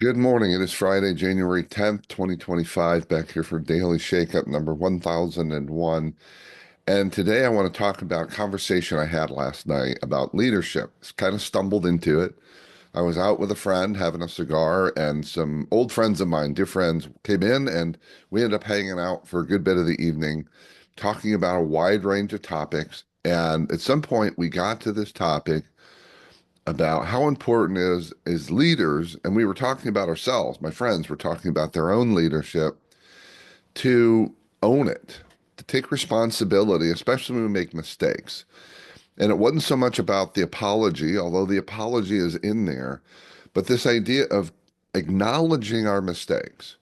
Good morning. It is Friday, January 10th, 2025, back here for Daily Shakeup number 1001. And today I want to talk about a conversation I had last night about leadership. It's kind of stumbled into it. I was out with a friend having a cigar, and some old friends of mine, dear friends, came in, and we ended up hanging out for a good bit of the evening, talking about a wide range of topics. And at some point, we got to this topic about how important is leaders, and we were talking about ourselves. My friends were talking about their own leadership, to own it, to take responsibility, especially when we make mistakes. And it wasn't so much about the apology, although the apology is in there, but this idea of acknowledging our mistakes.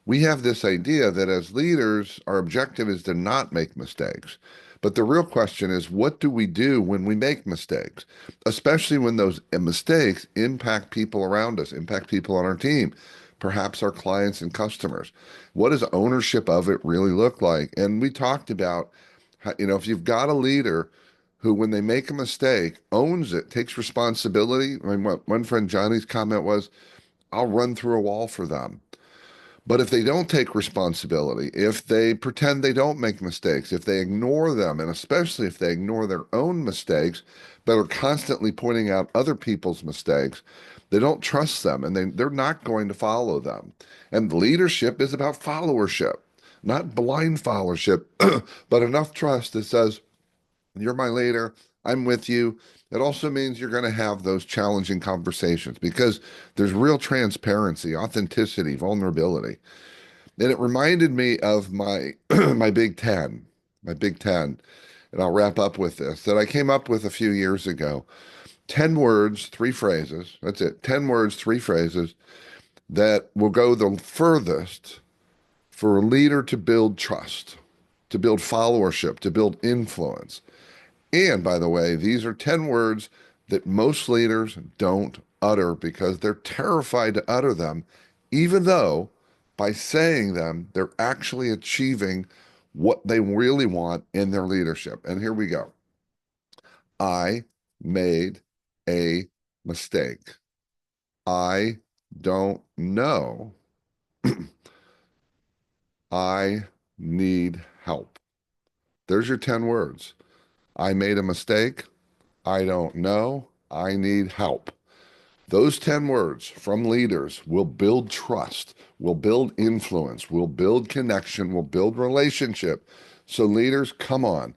We have this idea that as leaders, our objective is to not make mistakes. But the real question is, what do we do when we make mistakes? Especially when those mistakes impact people around us, impact people on our team, perhaps our clients and customers. What does ownership of it really look like? And we talked about, if you've got a leader who, when they make a mistake, owns it, takes responsibility. I mean, one friend, Johnny's comment was, I'll run through a wall for them. But if they don't take responsibility, if they pretend they don't make mistakes, if they ignore them, and especially if they ignore their own mistakes, but are constantly pointing out other people's mistakes, they don't trust them and they're not going to follow them. And leadership is about followership, not blind followership, but enough trust that says, you're my leader. I'm with you. It also means you're going to have those challenging conversations because there's real transparency, authenticity, vulnerability. And it reminded me of my my Big Ten, my Big Ten. And I'll wrap up with this that I came up with a few years ago. 10 words, three phrases. That's it. 10 words, three phrases that will go the furthest for a leader to build trust, to build followership, to build influence. And by the way, these are 10 words that most leaders don't utter because they're terrified to utter them, even though by saying them, they're actually achieving what they really want in their leadership. And here we go. I made a mistake. I don't know. I need help. There's your 10 words. I made a mistake. I don't know. I need help. Those 10 words from leaders will build trust, will build influence, will build connection, will build relationship. So, leaders, come on,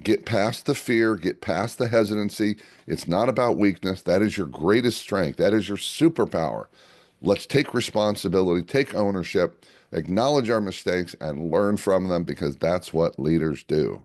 get past the fear, get past the hesitancy. It's not about weakness. That is your greatest strength, that is your superpower. Let's take responsibility, take ownership, acknowledge our mistakes, and learn from them because that's what leaders do.